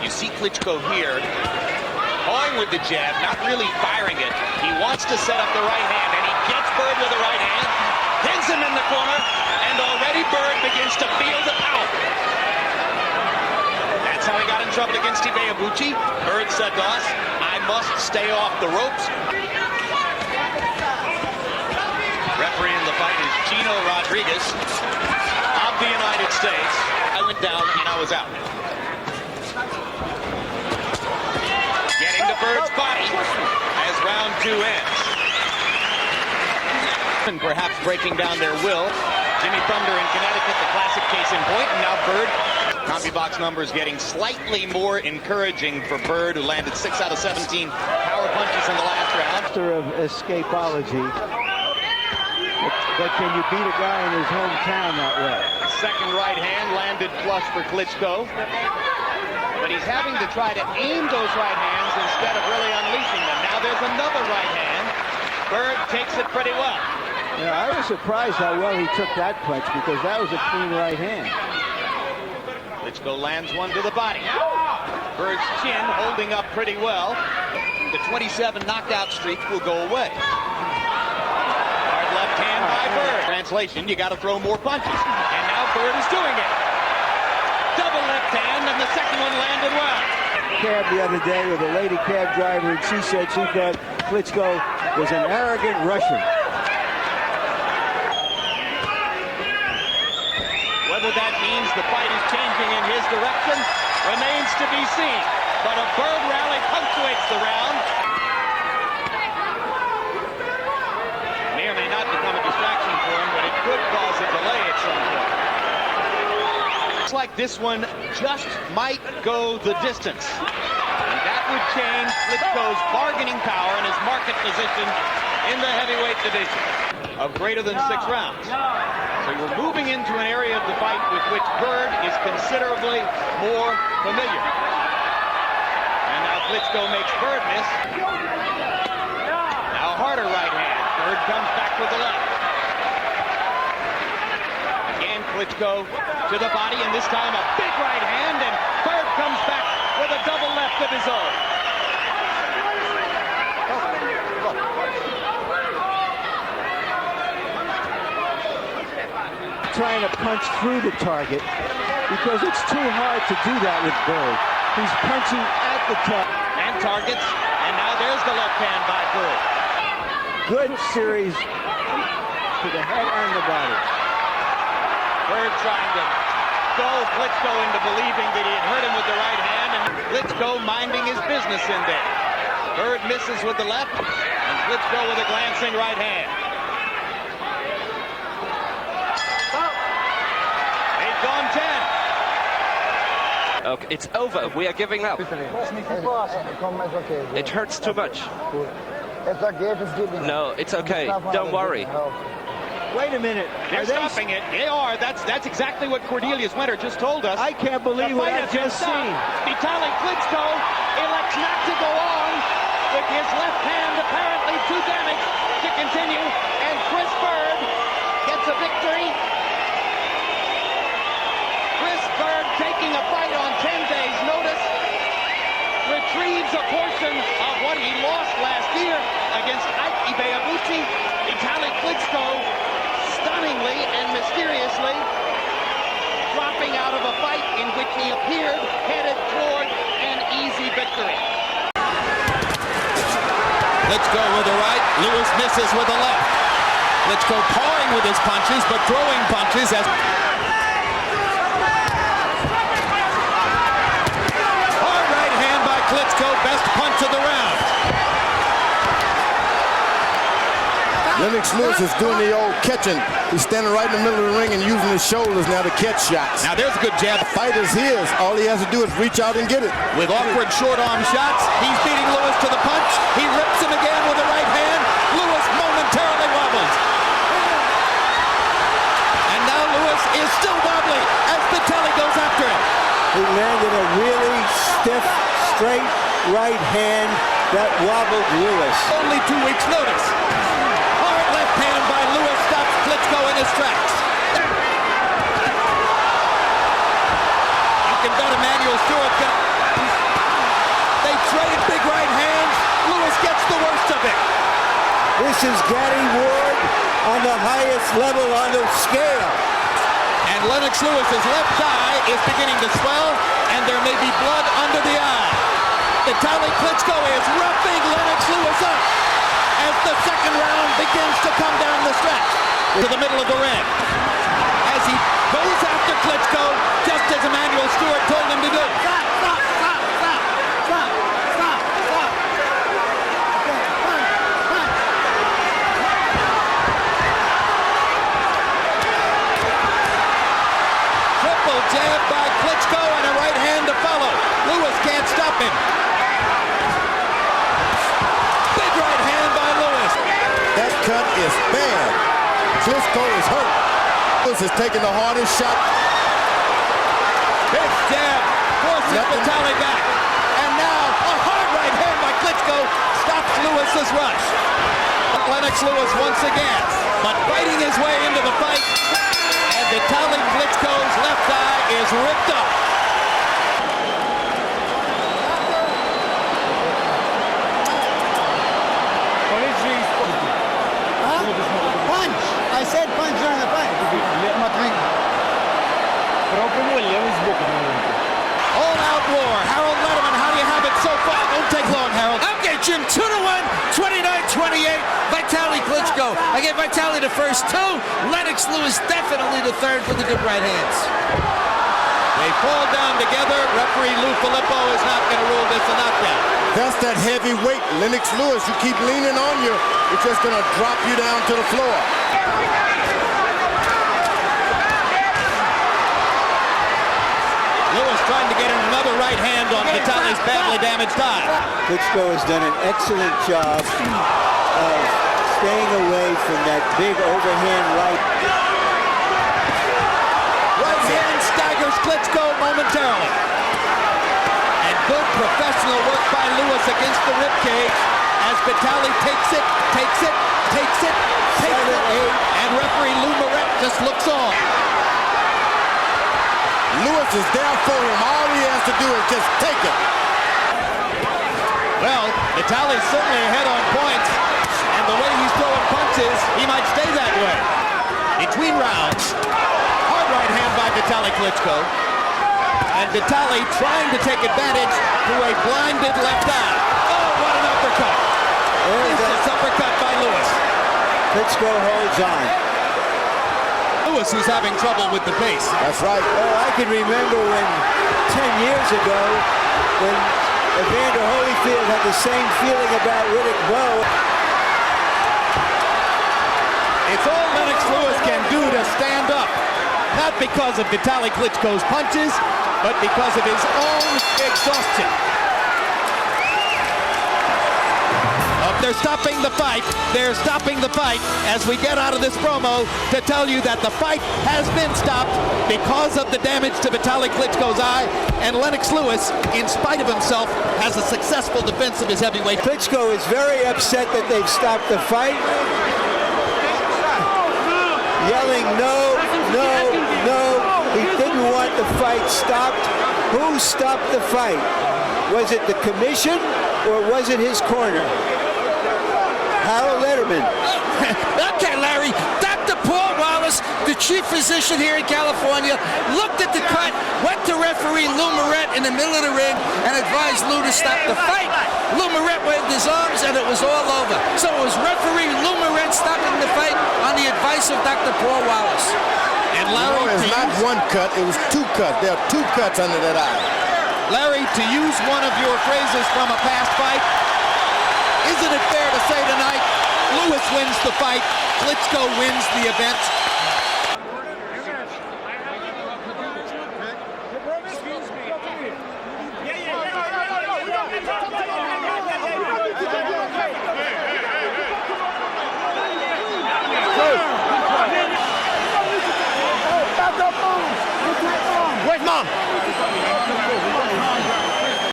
You see Klitschko here, going with the jab, not really firing it. He wants to set up the right hand, and he gets Byrd with the right hand, pins him in the corner, and already Byrd begins to feel the power. That's how he got in trouble against Ibeabuchi. Byrd said to us, I must stay off the ropes. Referee in the fight is Gino Rodriguez of the United States. I went down and I was out. Getting to Byrd's body as round 2 ends. And perhaps breaking down their will. Jimmy Thunder in Connecticut, the classic case in point, and now Byrd. CompuBox numbers getting slightly more encouraging for Byrd, who landed 6 out of 17 power punches in the last round. Master of escapology. But can you beat a guy in his hometown that way? Second right hand landed flush for Klitschko. But he's having to try to aim those right hands instead of really unleashing them. Now there's another right hand. Byrd takes it pretty well. Yeah, I was surprised how well he took that punch because that was a clean right hand. Klitschko lands one to the body. Byrd's chin holding up pretty well. The 27 knockout streak will go away. Hard left hand by Byrd. Translation, you got to throw more punches. And now Byrd is doing it. Double left hand, and the second one landed well. Cab the other day with a lady cab driver, and she said she thought Klitschko was an arrogant Russian. Whether that means the fight is changing in his direction remains to be seen. But a Byrd rally punctuates the round. May or may not become a distraction for him, but it could cause a delay at some point. Looks like this one just might go the distance. And that would change Klitschko's bargaining power and his market position in the heavyweight division of greater than 6 rounds. So we're moving into an area of the fight with which Byrd is considerably more familiar. And now Klitschko makes Byrd miss. Now a harder right hand. Byrd comes back with the left. Again, Klitschko to the body, and this time a big right hand, and Byrd comes back with a double left of his own. Trying to punch through the target because it's too hard to do that with Byrd. He's punching at the target. And targets, and now there's the left hand by Byrd. Good series to the head and the body. Byrd trying to goal Klitschko into believing that he had hurt him with the right hand, and Klitschko minding his business in there. Byrd misses with the left, and Klitschko with a glancing right hand. They've gone 10. Okay, it's over. We are giving up. It hurts too much. No, it's okay. Don't worry. Wait a minute. They're stopping it. They are. That's exactly what Cornelius Winter just told us. I can't believe what I've just seen. Vitali Klitschko elects not to go on with his left hand apparently too damaged to continue. And Chris Byrd gets a victory. Chris Byrd, taking a fight on 10 days' notice, retrieves a portion of what he lost last year against Ike Ibeabuchi. Vitali Klitschko stunningly and mysteriously dropping out of a fight in which he appeared headed toward an easy victory. Klitschko with the right, Lewis misses with the left. Klitschko pawing with his punches, but throwing punches as... Hard right hand by Klitschko, best punch of the round. Lennox Lewis is doing the old catching. He's standing right in the middle of the ring and using his shoulders now to catch shots. Now there's a good jab. The fight is his. All he has to do is reach out and get it. With awkward short arm shots, he's beating Lewis to the punch. He rips him again with the right hand. Lewis momentarily wobbles. And now Lewis is still wobbly as Vitali goes after him. He landed a really stiff, straight right hand that wobbled Lewis. Only 2 weeks' notice. Hard left hand by Lewis stops Klitschko in his tracks. You can bet Emanuel Stewart They trade big right hands. Lewis gets the worst of it. This is Gary Ward on the highest level on the scale. And Lennox Lewis's left eye is beginning to swell, and there may be blood under the eye. Vitali Klitschko is roughing Lennox Lewis up as the second round begins to come down the stretch to the middle of the ring. As he goes after Klitschko, just as Emmanuel Stewart told him to do. Triple jab by Klitschko and a right hand to follow. Lewis can't stop him. Big right hand by Lewis. That cut is bad. Klitschko is hurt. Lewis is taking the hardest shot. Big jab forces Vitali back. And now a hard right hand by Klitschko stops Lewis's rush. Lennox Lewis once again, but fighting his way into the fight. And Vitali Klitschko's left eye is ripped up. Punch! I said punch during the fight. All-out war. Harold Letterman, how do you have it so far? Don't take long, Harold. I'll get Jim 2-1, 29-28, Vitali Klitschko. I get Vitali the first two, Lennox Lewis definitely the third with the good right hands. They fall down together. Referee Lou Filippo is not going to rule this a knockdown. That's that heavy weight. Lennox Lewis, you keep leaning on you, it's just going to drop you down to the floor. Lewis trying to get in another right hand on Vitali's badly damaged eye. Klitschko has done an excellent job of staying away from that big overhand right. Right hand staggers Klitschko momentarily. And good professional work by Lewis against the ribcage as Vitali takes it. And referee Lou Moret just looks on. Lewis is there for him. All he has to do is just take it. Well, Vitali's certainly ahead on points, and the way he's throwing punches, he might stay that way. Between rounds, hard right hand by Vitali Klitschko, and Vitali trying to take advantage through a blinded left eye. Oh, what an uppercut! This uppercut by Lewis. Klitschko holds on. Lewis who's having trouble with the pace. That's right. Oh, I can remember when 10 years ago, when Evander Holyfield had the same feeling about Riddick Bowe. It's all Lennox Lewis can do to stand up. Not because of Vitali Klitschko's punches, but because of his own exhaustion. They're stopping the fight. They're stopping the fight as we get out of this promo to tell you that the fight has been stopped because of the damage to Vitali Klitschko's eye, and Lennox Lewis, in spite of himself, has a successful defense of his heavyweight. Klitschko is very upset that they've stopped the fight. Yelling no, no, no. He didn't want the fight stopped. Who stopped the fight? Was it the commission or was it his corner? Harold Letterman. Okay, Larry, Dr. Paul Wallace, the chief physician here in California, looked at the cut, went to referee Lou Moret in the middle of the ring, and advised Lou to stop the fight. Lou Moret waved his arms, and it was all over. So it was referee Lou Moret stopping the fight on the advice of Dr. Paul Wallace. And Larry, it's not one cut, it was two cuts. There are two cuts under that eye. Larry, to use one of your phrases from a past fight, isn't it fair to say tonight, Lewis wins the fight, Klitschko wins the event?